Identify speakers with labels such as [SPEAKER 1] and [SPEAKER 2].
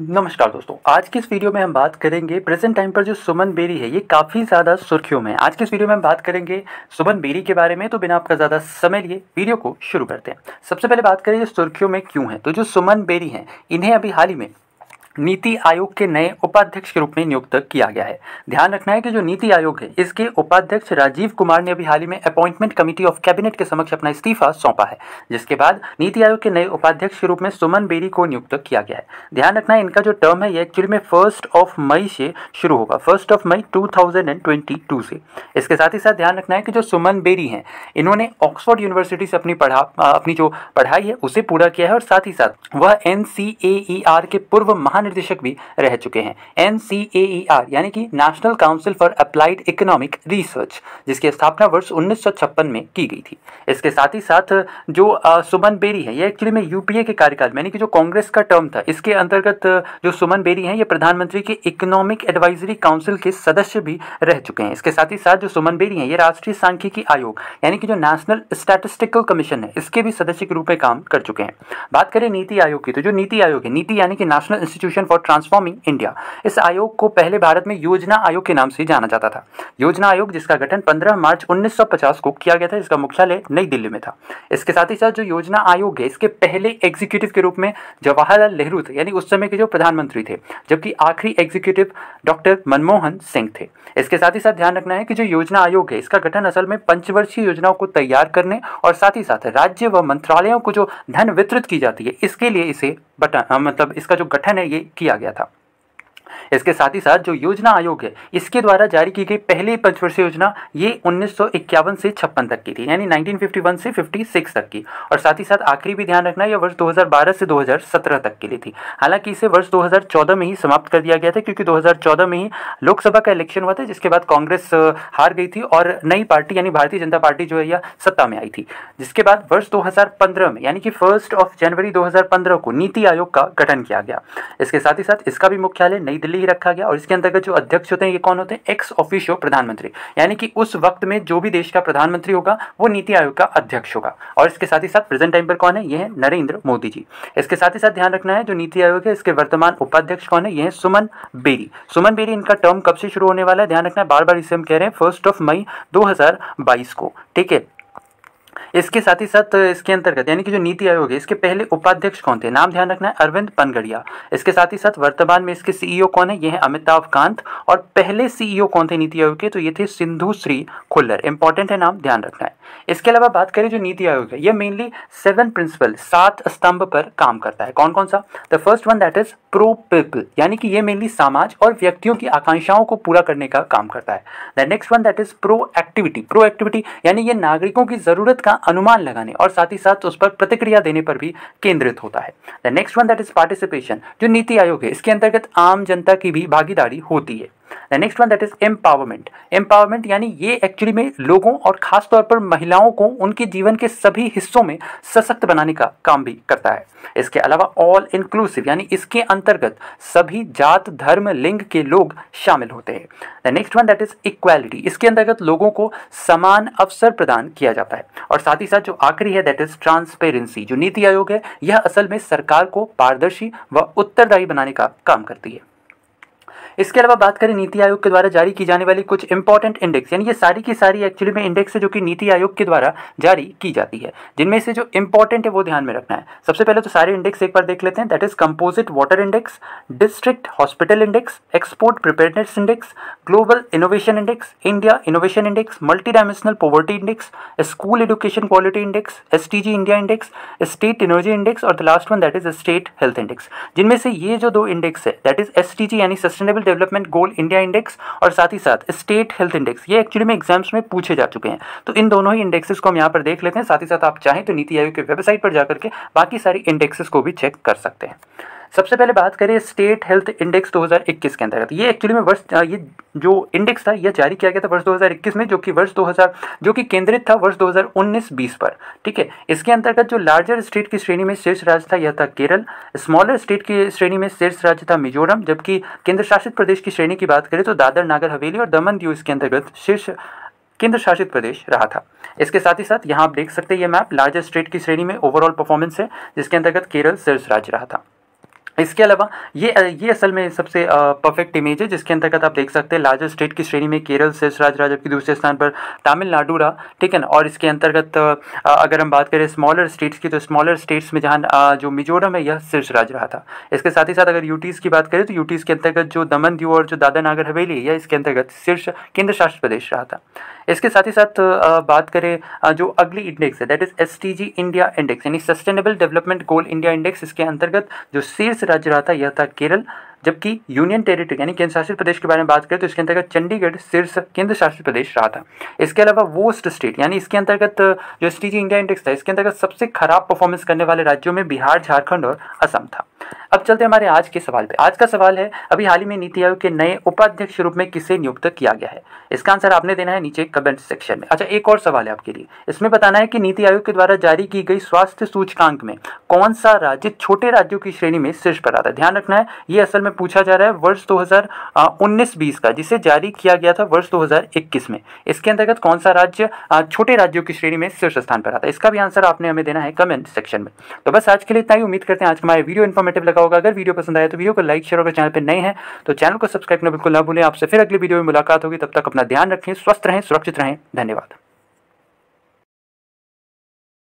[SPEAKER 1] नमस्कार दोस्तों, आज की इस वीडियो में हम बात करेंगे प्रेजेंट टाइम पर जो सुमन बेरी है ये काफ़ी ज़्यादा सुर्खियों में है। आज की इस वीडियो में हम बात करेंगे सुमन बेरी के बारे में, तो बिना आपका ज़्यादा समय लिए वीडियो को शुरू करते हैं। सबसे पहले बात करें ये सुर्खियों में क्यों है, तो जो सुमन बेरी हैं इन्हें अभी हाल ही में नीति आयोग के नए उपाध्यक्ष के रूप में नियुक्त किया गया है। ध्यान रखना है कि जो नीति आयोग है इसके उपाध्यक्ष राजीव कुमार ने अभी हाल ही में अपॉइंटमेंट कमेटी ऑफ कैबिनेट के समक्ष अपना इस्तीफा सौंपा है, जिसके बाद नीति आयोग के नए उपाध्यक्ष के रूप में सुमन बेरी को नियुक्त किया गया है। ध्यान रखना है इनका जो टर्म है ये एक्चुअली में 1 मई से शुरू होगा, 1 मई 2022 से। इसके साथ ही साथ ध्यान रखना है कि जो सुमन बेरी हैं इन्होंने ऑक्सफोर्ड यूनिवर्सिटी से अपनी जो पढ़ाई है उसे पूरा किया है और साथ ही साथ वह NCAER के पूर्व निर्देशक भी रह चुके हैं। NCAER यानी कि national council for applied economic research, जिसकी स्थापना वर्ष 1956 में की गई थी। इसके साथ ही साथ जो सुमन बेरी है ये एक्चुअली में यूपीए के कार्यकाल में यानी कि जो कांग्रेस का टर्म था इसके अंतर्गत जो सुमन बेरी हैं ये प्रधानमंत्री के इकोनॉमिक एडवाइजरी काउंसिल के सदस्य भी रह चुके हैं। इसके साथ ही साथ जो सुमन बेरी हैं ये राष्ट्रीय सांख्यिकी आयोग यानी कि जो नेशनल स्टैटिस्टिकल कमीशन है इसके भी सदस्य के रूप में काम कर चुके हैं। बात करें नीति आयोग की, तो जो नीति आयोग है, नीति यानी कि national institution for transforming India, इस आयोग को पहले भारत में योजना आयोग के नाम से जाना जाता था। योजना आयोग जिसका गठन 15 मार्च 1950 को किया गया था, इसका मुख्यालय नई दिल्ली में था। इसके साथ ही साथ जो योजना आयोग है इसके पहले एग्जीक्यूटिव के रूप में जवाहरलाल नेहरू थे, यानी उस समय के जो प्रधानमंत्री थे, जबकि आखिरी एग्जीक्यूटिव डॉक्टर मनमोहन सिंह थे। इसके साथ ही साथ ध्यान रखना है कि जो योजना आयोग है इसका गठन असल में पंचवर्षीय योजनाओं को तैयार करने और साथ ही साथ राज्य व मंत्रालयों को जो धन वितरित की जाती है इसके लिए इसे इसका जो गठन है ये किया गया था। इसके साथ ही साथ जो योजना आयोग है इसके द्वारा जारी की गई पहली पंचवर्षीय योजना ये 1951 से 56 तक की थी, यानी 1951 से 56 तक की। और साथ ही साथ आखिरी भी ध्यान रखना है, यह वर्ष 2012 से 2017 तक के लिए थी। हालांकि इसे वर्ष 2014 में ही समाप्त कर दिया गया था, क्योंकि 2014 में ही लोकसभा का इलेक्शन हुआ था, जिसके बाद कांग्रेस हार गई थी और नई पार्टी यानी भारतीय जनता पार्टी जो है यह सत्ता में आई थी। जिसके बाद वर्ष 2015 में यानी कि 1 जनवरी 2015 को नीति आयोग का गठन किया गया। इसके साथ ही साथ इसका भी मुख्यालय नई दिल्ली ही रखा गया और इसके अंतर्गत जो अध्यक्ष होते हैं ये कौन होते हैं? एक्स ऑफिशियो प्रधानमंत्री, यानी कि उस वक्त में जो भी देश का प्रधानमंत्री होगा वो नीति आयोग का अध्यक्ष होगा। और इसके साथ ही साथ प्रेजेंट टाइम पर कौन है? ये है नरेंद्र मोदी जी। इसके साथ ही साथ ध्यान रखना है जो नीति आयोग है इसके वर्तमान उपाध्यक्ष कौन है? ये है सुमन बेरी। सुमन बेरी, इनका टर्म कब से शुरू होने वाला है? ध्यान रखना है, बार बार इसे हम कह रहे हैं 1 मई 2022 को, ठीक है। इसके साथ ही साथ इसके अंतर्गत यानी कि जो नीति आयोग है इसके पहले उपाध्यक्ष कौन थे? नाम ध्यान रखना है, अरविंद पनगड़िया। इसके साथ ही साथ वर्तमान में इसके सीईओ कौन है? ये है अमिताभ कांत। और पहले सीईओ कौन थे नीति आयोग के? तो ये थे सिंधु श्री खुल्लर। इंपॉर्टेंट है, नाम ध्यान रखना है। इसके अलावा बात करें जो नीति आयोग है ये मेनली 7 प्रिंसिपल, 7 स्तंभ पर काम करता है। कौन कौन सा? The first one that is pro people, यानी कि ये मेनली समाज और व्यक्तियों की आकांक्षाओं को पूरा करने का काम करता है। The next one that is pro activity. Pro activity यानी ये नागरिकों की जरूरत का अनुमान लगाने और साथ ही साथ उस पर प्रतिक्रिया देने पर भी केंद्रित होता है। The next one that is participation. जो नीति आयोग है इसके अंतर्गत आम जनता की भी भागीदारी होती है। The next one that is empowerment. Empowerment यानी ये एक्चुअली में लोगों और खास तौर पर महिलाओं को उनके जीवन के सभी हिस्सों में सशक्त बनाने का काम भी करता है। इसके अलावा ऑल इंक्लूसिव यानी इसके अंतर्गत सभी जात, धर्म, लिंग के लोग शामिल होते हैं। The next one that is equality. इसके अंतर्गत लोगों को समान अवसर प्रदान किया जाता है। और साथ ही साथ जो आखिरी है दैट इज ट्रांसपेरेंसी। जो नीति आयोग है यह असल में सरकार को पारदर्शी व उत्तरदायी बनाने का काम करती है। इसके अलावा बात करें नीति आयोग के द्वारा जारी की जाने वाली कुछ इंपॉर्टेंट इंडेक्स, यानी ये सारी की सारी एक्चुअली में इंडेक्स है जो कि नीति आयोग के द्वारा जारी की जाती है, जिनमें से जो इंपॉर्टेंट है वो ध्यान में रखना है। सबसे पहले तो सारे इंडेक्स एक बार देख लेते हैं। That is composite water index, district hospital index, export preparedness index, global innovation index, India innovation index, multi dimensional poverty index, school education quality index, SDG India index, state energy index और the last one that is state health index. जिनमें से ये जो 2 index है that is SDG यानी sustainable development goal India index और साथ ही साथ स्टेट हेल्थ इंडेक्स, ये एक्चुअली में एग्जाम्स में पूछे जा चुके हैं। तो इन दोनों ही इंडेक्सेस को हम यहाँ पर देख लेते हैं। साथ ही साथ आप चाहें तो नीति आयोग के वेबसाइट पर जाकर के बाकी सारी इंडेक्सेस को भी चेक कर सकते हैं। सबसे पहले बात करें स्टेट हेल्थ इंडेक्स 2021 के अंतर्गत। ये एक्चुअली में ये जो इंडेक्स था यह जारी किया गया था वर्ष 2021 में, जो कि केंद्रित था वर्ष 2019-20 पर, ठीक है। इसके अंतर्गत जो लार्जर स्टेट की श्रेणी में शीर्ष राज्य था यह था केरल, स्मॉलर स्टेट की श्रेणी में शीर्ष राज्य था मिजोरम, जबकि केंद्र शासित प्रदेश की श्रेणी की बात करें तो दादर नागर हवेली और दमन दीव इसके अंतर्गत शीर्ष केंद्र शासित प्रदेश रहा था। इसके साथ ही साथ यहाँ आप देख सकते हैं ये मैप लार्जर स्टेट की श्रेणी में ओवरऑल परफॉर्मेंस है, जिसके अंतर्गत केरल शीर्ष राज्य रहा था। इसके अलावा ये असल में सबसे परफेक्ट इमेज है, जिसके अंतर्गत आप देख सकते हैं लार्जेस्ट स्टेट की श्रेणी में केरल शीर्षराज रहा, जबकि दूसरे स्थान पर तमिलनाडु रहा। ठीक है ना। और इसके अंतर्गत अगर हम बात करें स्मॉलर स्टेट्स की, तो स्मॉलर स्टेट्स में जहाँ जो मिजोरम है यह शीर्षराज रहा था। इसके साथ ही साथ अगर यूटीज़ की बात करें तो यूटीज़ के अंतर्गत जो दमन दीव और जो दादरा नागर हवेली है, यह इसके अंतर्गत शीर्ष केंद्र शासित प्रदेश रहा था। इसके साथ ही साथ बात करें जो अगली इंडेक्स है, that is SDG India index, यानी sustainable development goal India index, इसके अंतर्गत जो शीर्ष राज्य रहा था यह था केरल। जबकि यूनियन टेरिटरी यानी केंद्र शासित प्रदेश के बारे में बात करें तो इसके अंतर्गत चंडीगढ़ शीर्ष केंद्र शासित प्रदेश रहा था। इसके अलावा वोस्ट स्टेट यानी इसके अंतर्गत जो SDG इंडिया इंडेक्स था, इसके अंतर्गत सबसे खराब परफॉर्मेंस करने वाले राज्यों में बिहार, झारखंड और असम था। अब चलते हैं हमारे आज के सवाल पे। आज का सवाल है, अभी हाल ही में नीति आयोग के नए उपाध्यक्ष रूप में किसे नियुक्त किया गया है? इसका आंसर आपने देना है नीचे कमेंट सेक्शन में। अच्छा, एक और सवाल है आपके लिए, इसमें बताना है कि नीति आयोग के द्वारा जारी की गई स्वास्थ्य सूचकांक में कौन सा राज्य छोटे राज्यों की श्रेणी में शीर्ष पर आता है? ध्यान रखना है, ये असल में पूछा जा रहा है वर्ष 2019-20 का, जिसे जारी किया गया था वर्ष 2021 में। इसके अंतर्गत कौन सा राज्य छोटे राज्यों की श्रेणी में शीर्ष स्थान पर आता है? इसका भी आंसर आपने हमें देना है कमेंट सेक्शन में। तो बस आज के लिए इतना ही। उम्मीद करते हैं आज का हमारा वीडियो इन्फॉर्मेटिव लगा होगा। अगर वीडियो पसंद आया तो वीडियो को लाइक, शेयर, और चैनल पर नए हैं तो चैनल को सब्सक्राइब करना बिल्कुल ना भूलें। आपसे फिर अगली वीडियो में मुलाकात होगी, तब तक अपना ध्यान रखें, स्वस्थ रहें, सुरक्षित रहें। धन्यवाद।